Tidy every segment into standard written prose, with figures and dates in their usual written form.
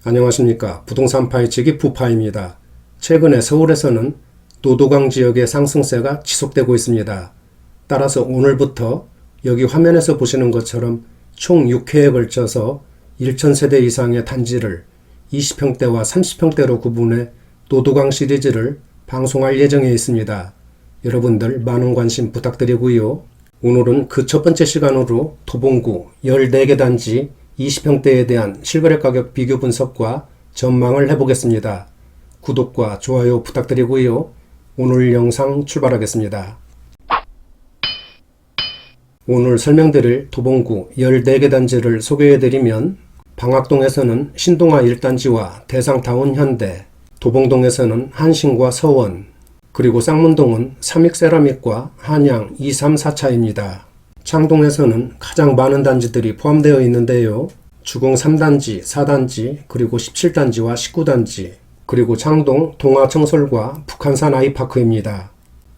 안녕하십니까. 부동산 파헤치기 부파입니다. 최근에 서울에서는 노도강 지역의 상승세가 지속되고 있습니다. 따라서 오늘부터 여기 화면에서 보시는 것처럼 총 6회에 걸쳐서 1000세대 이상의 단지를 20평대와 30평대로 구분해 노도강 시리즈를 방송할 예정에 있습니다. 여러분들 많은 관심 부탁드리고요. 오늘은 그 첫 번째 시간으로 도봉구 14개 단지 20평대에 대한 실거래 가격 비교 분석과 전망을 해보겠습니다. 구독과 좋아요 부탁드리고요. 오늘 영상 출발하겠습니다. 오늘 설명드릴 도봉구 14개 단지를 소개해드리면 방학동에서는 신동아 1단지와 대상타운 현대, 도봉동에서는 한신과 서원, 그리고 쌍문동은 삼익세라믹과 한양 2, 3, 4차입니다. 창동에서는 가장 많은 단지들이 포함되어 있는데요. 주공 3단지, 4단지, 그리고 17단지와 19단지, 그리고 창동 동아청솔과 북한산 아이파크입니다.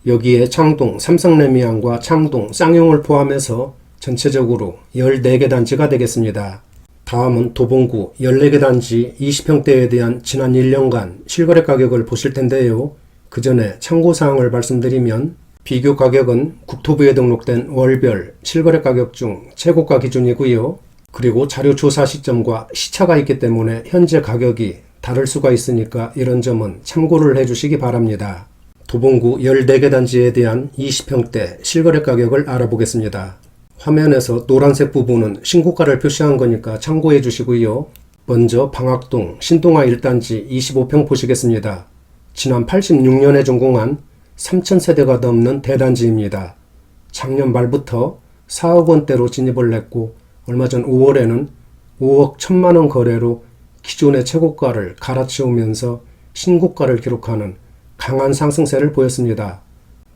여기에 창동 삼성레미안과 창동 쌍용을 포함해서 전체적으로 14개 단지가 되겠습니다. 다음은 도봉구 14개 단지 20평대에 대한 지난 1년간 실거래 가격을 보실 텐데요. 그 전에 참고사항을 말씀드리면 비교 가격은 국토부에 등록된 월별 실거래 가격 중 최고가 기준이고요. 그리고 자료 조사 시점과 시차가 있기 때문에 현재 가격이 다를 수가 있으니까 이런 점은 참고를 해주시기 바랍니다. 도봉구 14개 단지에 대한 20평대 실거래 가격을 알아보겠습니다. 화면에서 노란색 부분은 신고가를 표시한 거니까 참고해 주시고요. 먼저 방학동 신동아 1단지 25평 보시겠습니다. 지난 86년에 준공한 3000세대가 넘는 대단지입니다. 작년 말부터 4억 원대로 진입을 했고 얼마 전 5월에는 5억 1000만원 거래로 기존의 최고가를 갈아치우면서 신고가를 기록하는 강한 상승세를 보였습니다.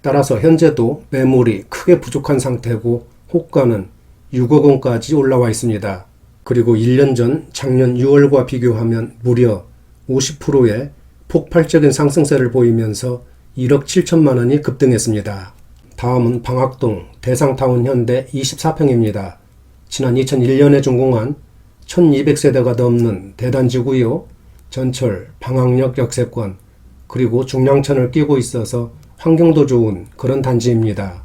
따라서 현재도 매물이 크게 부족한 상태고 호가는 6억 원까지 올라와 있습니다. 그리고 1년 전 작년 6월과 비교하면 무려 50%의 폭발적인 상승세를 보이면서 1억 7천만 원이 급등했습니다. 다음은 방학동 대상타운 현대 24평입니다. 지난 2001년에 준공한 1200세대가 넘는 대단지고요. 전철, 방학역 역세권, 그리고 중량천을 끼고 있어서 환경도 좋은 그런 단지입니다.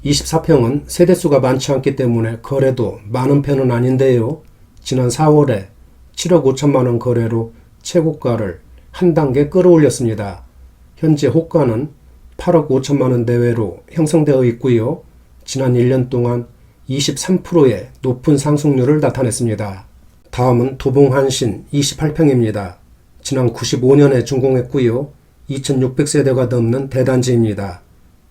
24평은 세대수가 많지 않기 때문에 거래도 많은 편은 아닌데요. 지난 4월에 7억 5천만 원 거래로 최고가를 한 단계 끌어올렸습니다. 현재 호가는 8억 5천만 원 내외로 형성되어 있고요. 지난 1년 동안 23%의 높은 상승률을 나타냈습니다. 다음은 도봉한신 28평입니다. 지난 95년에 준공했고요. 2600세대가 넘는 대단지입니다.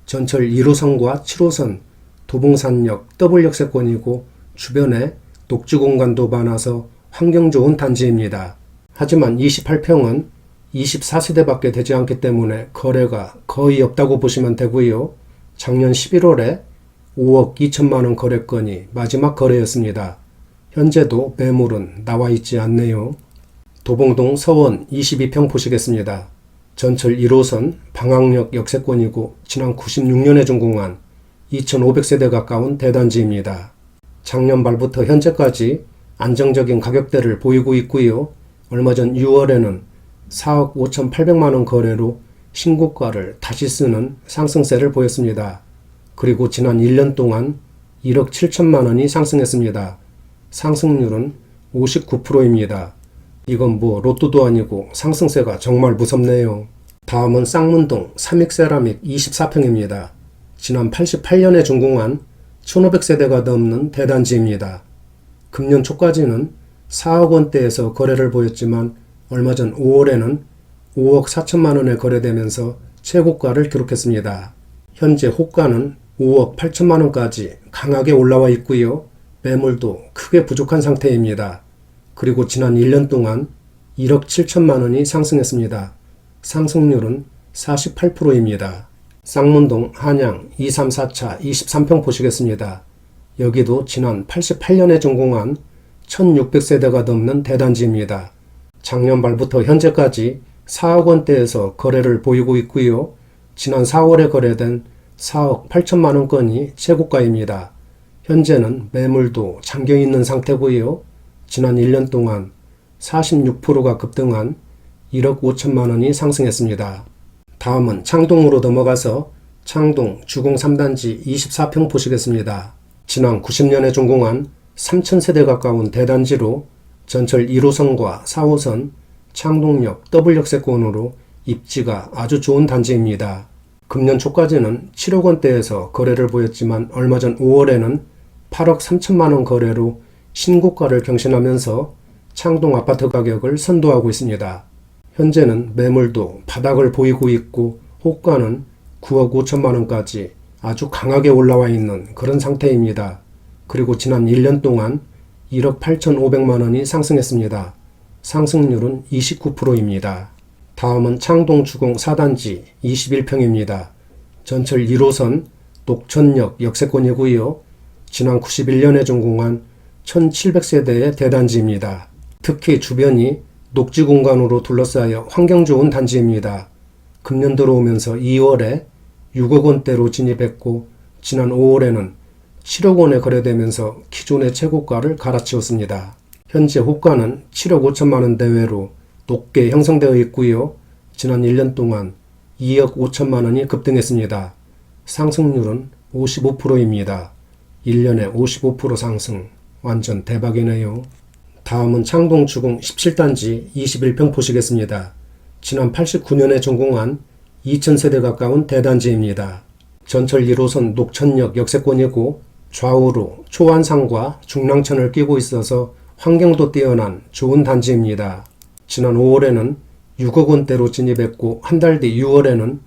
전철 1호선과 7호선, 도봉산역 더블역세권이고 주변에 녹지 공간도 많아서 환경 좋은 단지입니다. 하지만 28평은 24세대밖에 되지 않기 때문에 거래가 거의 없다고 보시면 되고요. 작년 11월에 5억 2천만 원 거래건이 마지막 거래였습니다. 현재도 매물은 나와 있지 않네요. 도봉동 서원 22평 보시겠습니다. 전철 1호선 방학역 역세권이고 지난 96년에 준공한 2500세대 가까운 대단지입니다. 작년 말부터 현재까지 안정적인 가격대를 보이고 있고요. 얼마 전 6월에는 4억 5,800만 원 거래로 신고가를 다시 쓰는 상승세를 보였습니다. 그리고 지난 1년 동안 1억 7천만 원이 상승했습니다. 상승률은 59%입니다. 이건 뭐 로또도 아니고 상승세가 정말 무섭네요. 다음은 쌍문동 삼익세라믹 24평입니다. 지난 88년에 준공한 1500세대가 넘는 대단지입니다. 금년 초까지는 4억 원대에서 거래를 보였지만 얼마 전 5월에는 5억 4천만 원에 거래되면서 최고가를 기록했습니다. 현재 호가는 5억 8천만 원까지 강하게 올라와 있고요. 매물도 크게 부족한 상태입니다. 그리고 지난 1년 동안 1억 7천만 원이 상승했습니다. 상승률은 48%입니다. 쌍문동 한양 2, 3, 4차 23평 보시겠습니다. 여기도 지난 88년에 준공한 1600세대가 넘는 대단지입니다. 작년 말부터 현재까지 4억 원대에서 거래를 보이고 있고요. 지난 4월에 거래된 4억 8천만 원건이 최고가입니다. 현재는 매물도 잠겨있는 상태고요. 지난 1년 동안 46%가 급등한 1억 5천만 원이 상승했습니다. 다음은 창동으로 넘어가서 창동 주공 3단지 24평 보시겠습니다. 지난 90년에 준공한 3,000세대 가까운 대단지로 전철 1호선과 4호선, 창동역 더블역세권으로 입지가 아주 좋은 단지입니다. 금년 초까지는 7억 원대에서 거래를 보였지만 얼마 전 5월에는 8억 3천만 원 거래로 신고가를 경신하면서 창동 아파트 가격을 선도하고 있습니다. 현재는 매물도 바닥을 보이고 있고 호가는 9억 5천만 원까지 아주 강하게 올라와 있는 그런 상태입니다. 그리고 지난 1년 동안 1억 8,500만 원이 상승했습니다. 상승률은 29%입니다. 다음은 창동 주공 4단지 21평입니다. 전철 1호선 녹천역 역세권이고요. 지난 91년에 준공한 1700세대의 대단지입니다. 특히 주변이 녹지 공간으로 둘러싸여 환경 좋은 단지입니다. 금년 들어오면서 2월에 6억 원대로 진입했고 지난 5월에는 7억 원에 거래되면서 기존의 최고가를 갈아치웠습니다. 현재 호가는 7억 5천만 원 대외로 높게 형성되어 있고요. 지난 1년 동안 2억 5천만 원이 급등했습니다. 상승률은 55%입니다. 1년에 55% 상승. 완전 대박이네요. 다음은 창동 주공 17단지 21평 보시겠습니다. 지난 89년에 준공한 2,000세대 가까운 대단지입니다. 전철 1호선 녹천역 역세권이고 좌우로 초안산과 중랑천을 끼고 있어서 환경도 뛰어난 좋은 단지입니다. 지난 5월에는 6억 원대로 진입했고 한 달 뒤 6월에는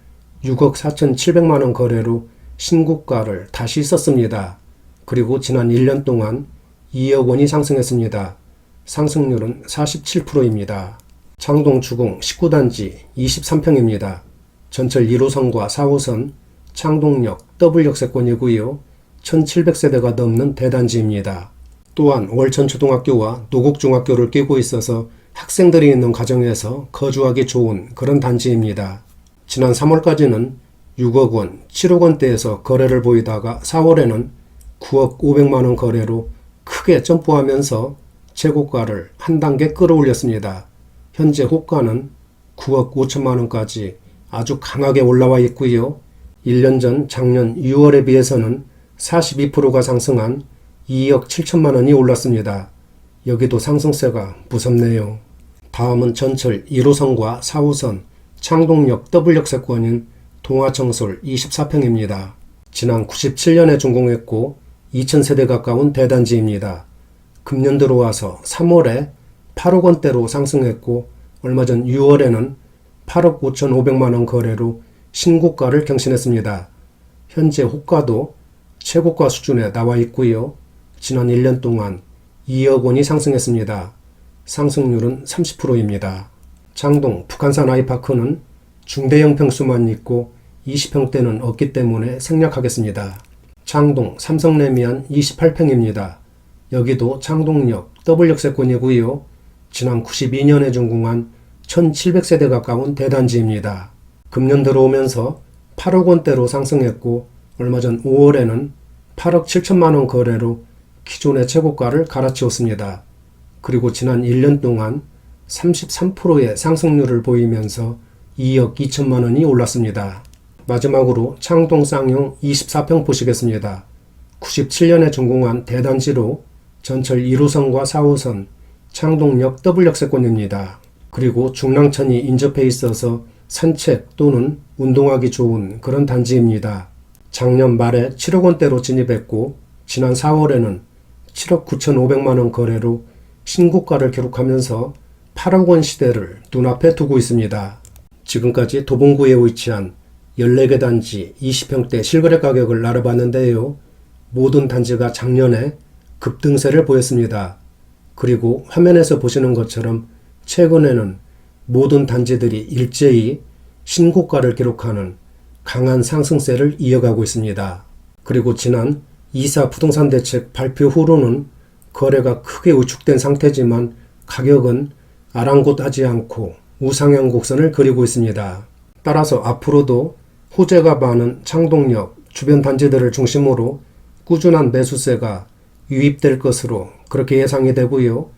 6억 4,700만 원 거래로 신고가를 다시 썼습니다. 그리고 지난 1년 동안 2억 원이 상승했습니다. 상승률은 47%입니다. 창동 주공 19단지 23평입니다. 전철 1호선과 4호선, 창동역 더블역세권이고요. 1700세대가 넘는 대단지입니다. 또한 월천초등학교와 노곡중학교를 끼고 있어서 학생들이 있는 가정에서 거주하기 좋은 그런 단지입니다. 지난 3월까지는 6억 원, 7억 원대에서 거래를 보이다가 4월에는 9억 500만 원 거래로 크게 점프하면서 최고가를 한 단계 끌어올렸습니다. 현재 호가는 9억 5천만 원까지 아주 강하게 올라와 있고요. 1년 전 작년 6월에 비해서는 42%가 상승한 2억 7천만 원이 올랐습니다. 여기도 상승세가 무섭네요. 다음은 전철 1호선과 4호선, 창동역 더블역세권인 동화청솔 24평입니다. 지난 97년에 준공했고 2,000세대 가까운 대단지입니다. 금년 들어와서 3월에 8억 원대로 상승했고 얼마 전 6월에는 8억 5,500만 원 거래로 신고가를 경신했습니다. 현재 호가도 최고가 수준에 나와 있고요. 지난 1년 동안 2억 원이 상승했습니다. 상승률은 30%입니다. 창동 북한산 아이파크는 중대형 평수만 있고 20평대는 없기 때문에 생략하겠습니다. 창동 삼성레미안 28평입니다. 여기도 창동역 더블역세권이고요. 지난 92년에 준공한 1700세대 가까운 대단지입니다. 금년 들어오면서 8억 원대로 상승했고 얼마 전 5월에는 8억 7천만 원 거래로 기존의 최고가를 갈아치웠습니다. 그리고 지난 1년 동안 33%의 상승률을 보이면서 2억 2천만 원이 올랐습니다. 마지막으로 창동 쌍용 24평 보시겠습니다. 97년에 준공한 대단지로 전철 1호선과 4호선, 창동역 더블역세권입니다. 그리고 중랑천이 인접해 있어서 산책 또는 운동하기 좋은 그런 단지입니다. 작년 말에 7억 원대로 진입했고 지난 4월에는 7억 9,500만 원 거래로 신고가를 기록하면서 8억 원 시대를 눈앞에 두고 있습니다. 지금까지 도봉구에 위치한 14개 단지 20평대 실거래 가격을 알아봤는데요. 모든 단지가 작년에 급등세를 보였습니다. 그리고 화면에서 보시는 것처럼 최근에는 모든 단지들이 일제히 신고가를 기록하는 강한 상승세를 이어가고 있습니다. 그리고 지난 2사 부동산 대책 발표 후로는 거래가 크게 우측된 상태지만 가격은 아랑곳하지 않고 우상향 곡선을 그리고 있습니다. 따라서 앞으로도 호재가 많은 창동역 주변 단지들을 중심으로 꾸준한 매수세가 유입될 것으로 그렇게 예상이 되고요.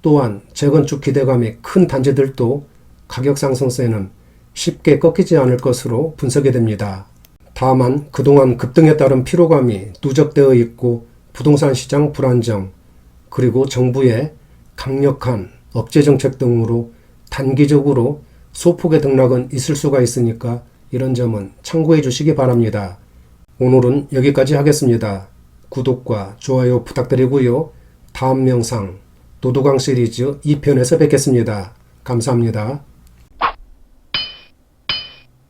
또한 재건축 기대감이 큰 단지들도 가격 상승세는 쉽게 꺾이지 않을 것으로 분석이 됩니다. 다만 그동안 급등에 따른 피로감이 누적되어 있고 부동산 시장 불안정, 그리고 정부의 강력한 억제 정책 등으로 단기적으로 소폭의 등락은 있을 수가 있으니까 이런 점은 참고해 주시기 바랍니다. 오늘은 여기까지 하겠습니다. 구독과 좋아요 부탁드리고요. 다음 영상 도도강 시리즈 2편에서 뵙겠습니다. 감사합니다.